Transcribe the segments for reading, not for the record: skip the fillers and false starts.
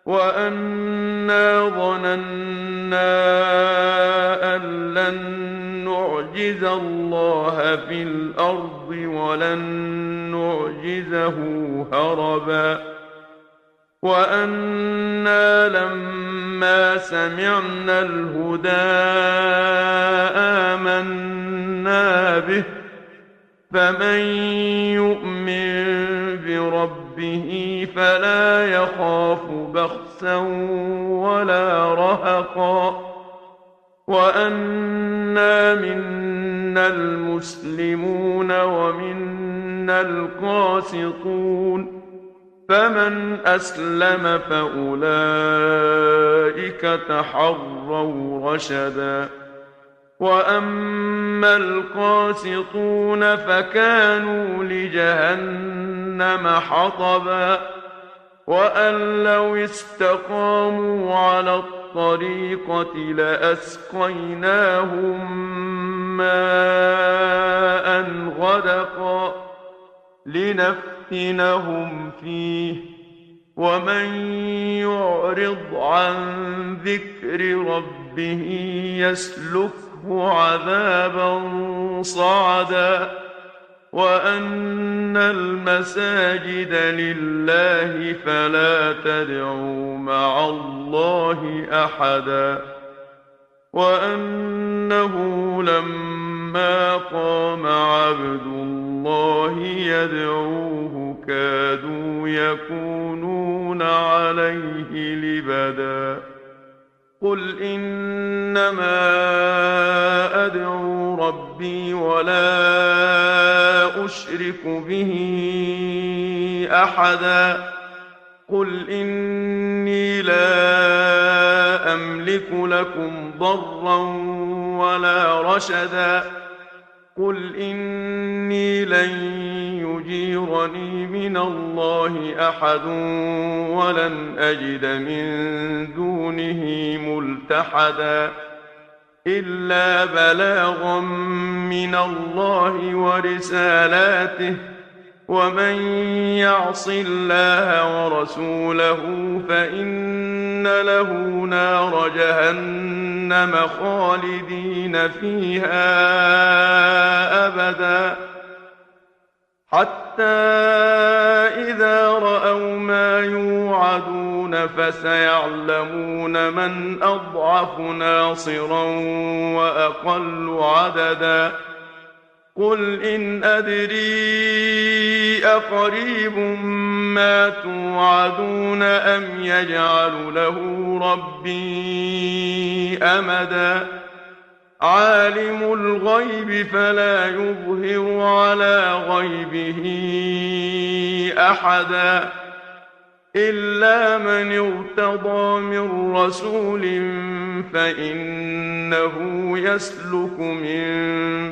وأنا ظننا أن لن نعجز الله في الأرض ولن نعجزه هربا وأنا لما سمعنا الهدى آمنا به فمن يؤمن بربه فلا يخاف بخسا ولا رهقا وأنا منا المسلمون ومنا القاسطون فمن أسلم فأولئك تحروا رشدا وأما القاسطون فكانوا لجهنم حطبا وأن لو استقاموا على الطريقة لأسقيناهم ماء غدقا لنفتنهم فيه ومن يعرض عن ذكر ربه يسلكه عذابا صعدا وأن المساجد لله فلا تدعوا مع الله أحدا وأنه لما قام عبد الله يدعوه كادوا يكونون عليه لبدا قل إنما أدعو ربي ولا أشرك به أحدا قل إني لا أملك لكم ضرا ولا رشدا قل إني لن يجيرني من الله أحد ولن أجد من دونه ملتحدا إلا بلاغا من الله ورسالاته ومن يعص الله ورسوله فإن له نار جهنم خالدين فيها أبدا حتى إذا رأوا ما يوعدون فسيعلمون من أضعف ناصرا وأقل عددا قل إن أدري أقريب ما توعدون أم يجعل له ربي أمدا عالم الغيب فلا يظهر على غيبه أحدا إلا من ارتضى من رسول فإنه يسلك من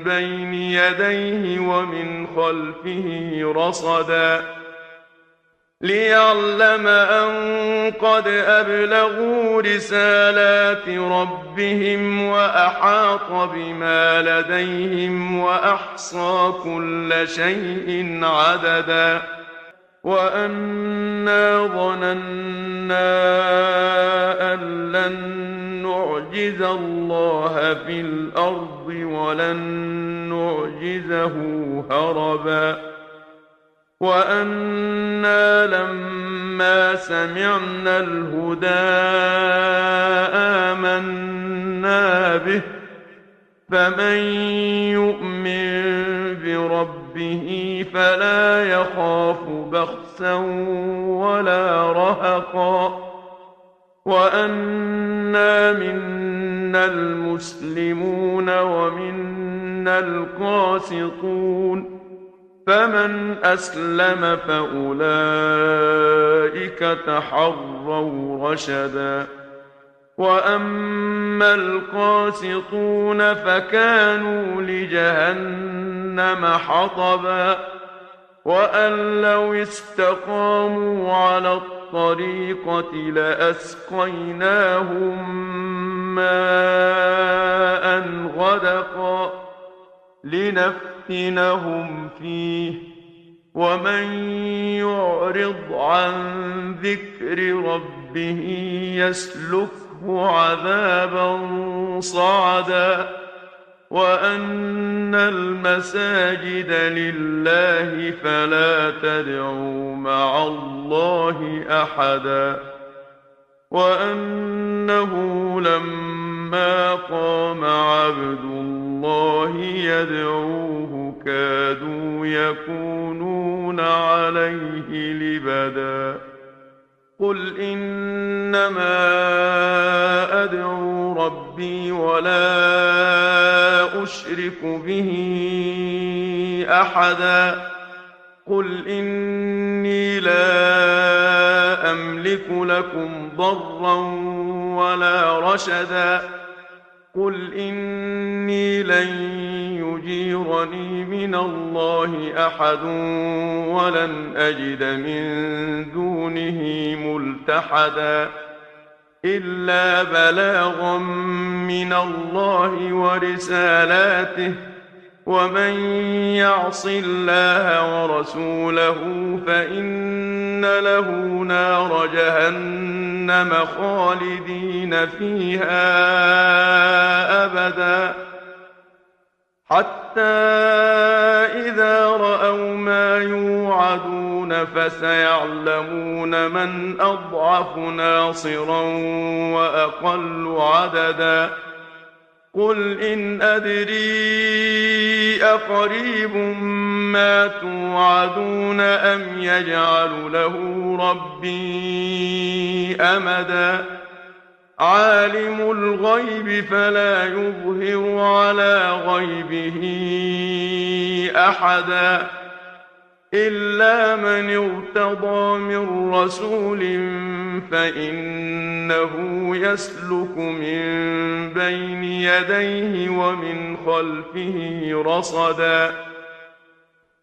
بين يديه ومن خلفه رصدا ليعلم أن قد أبلغوا رسالات ربهم وأحاط بما لديهم وأحصى كل شيء عددا وأنا ظننا أن لن نعجز الله في الأرض ولن نعجزه هربا وأنا لما سمعنا الهدى آمنا به فمن يؤمن بربه فلا يخاف بخسا ولا رهقا وأنا منا المسلمون ومنا القاسطون فمن أسلم فأولئك تحروا رشدا وأما القاسطون فكانوا لجهنم حطبا وأن لو استقاموا على الطريقة لأسقيناهم ماء غدقا لنفتنهم فيه ومن يعرض عن ذكر ربه ربه يسلكه عذابا صعدا وأن المساجد لله فلا تدعوا مع الله أحدا وأنه لما قام عبد الله يدعوه كادوا يكونون عليه لبدا قل إنما أدعو ربي ولا أشرك به أحدا قل إني لا أملك لكم ضرا ولا رشدا قل إني لن يجيرني من الله أحد ولن أجد من دونه ملتحدا إلا بلاغا من الله ورسالاته ومن يعص الله ورسوله فإن له نار جهنم خالدين فيها أبدا حتى إذا رأوا ما يوعدون فسيعلمون من أضعف ناصرا وأقل عددا قل إن أدري أقريب ما توعدون أم يجعل له ربي أمدا عالم الغيب فلا يظهر على غيبه أحدا إلا من ارتضى من رسول فإنه يسلك من بين يديه ومن خلفه رصدا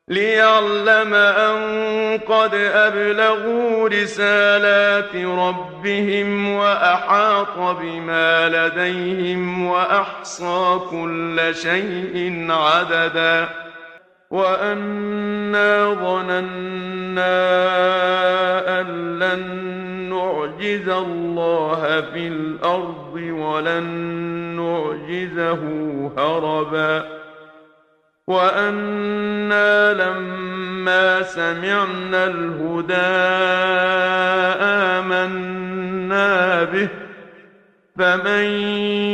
ليعلم أن قد أبلغوا رسالات ربهم وأحاط بما لديهم وأحصى كل شيء عددا وأنا ظننا أن لن نعجز الله في الأرض ولن نعجزه هربا وأنا لما سمعنا الهدى آمنا به فمن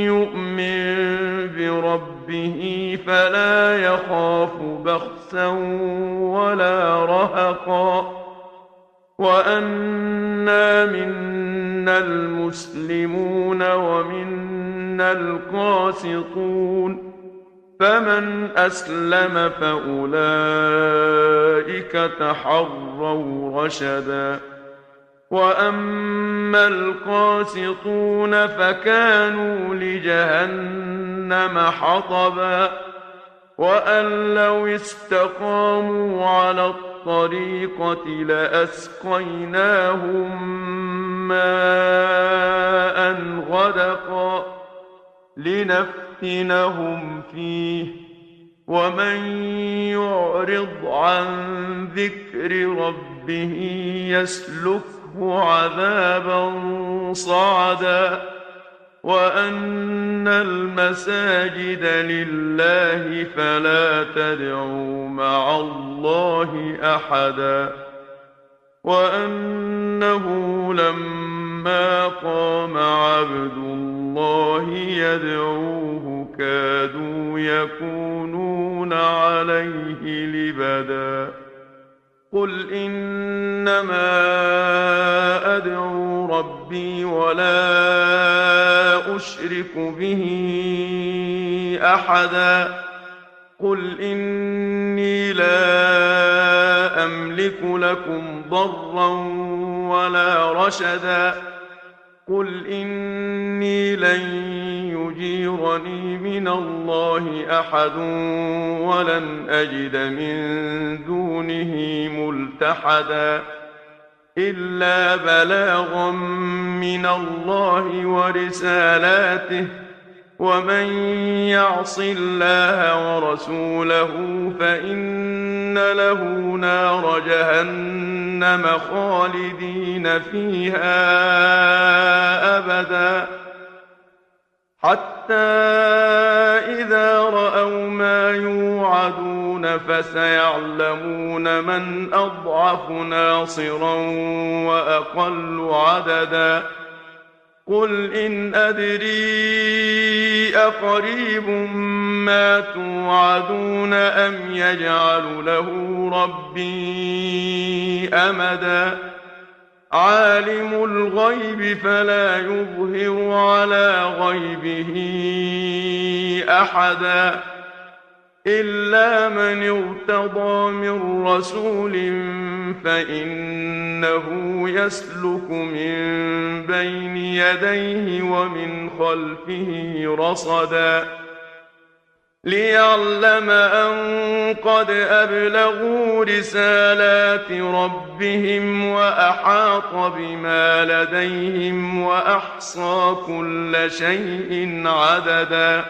يؤمن بربه فلا يخاف بخسا ولا رهقا وأنا منا المسلمون ومنا القاسطون فمن أسلم فأولئك تحروا رشدا وأما القاسطون فكانوا لجهنم حطبا وأن لو استقاموا على الطريقة لأسقيناهم ماء غدقا لنفتنهم فيه ومن يعرض عن ذكر ربه يسلكه عذابا صعدا وأن المساجد لله فلا تدعوا مع الله أحدا وأنه لما قام عبد الله يدعوه كادوا يكونون عليه لبدا قل إنما أدعو ربي ولا أشرك به أحدا قل إني لا أملك لكم ضرا ولا رشدا قل إني لن يجيرني من الله أحد ولن أجد من دونه ملتحدا إلا بلاغا من الله ورسالاته ومن يعص الله ورسوله فإن له نار جهنم خالدين فيها أبدا حتى إذا رأوا ما يوعدون فسيعلمون من أضعف ناصرا وأقل عددا قل إن أدري أقريب ما توعدون أم يجعل له ربي أمدا عالم الغيب فلا يظهر على غيبه أحدا إلا من ارتضى من رسول فإنه يسلك من بين يديه ومن خلفه رصدا ليعلم أن قد أبلغوا رسالات ربهم وأحاط بما لديهم وأحصى كل شيء عددا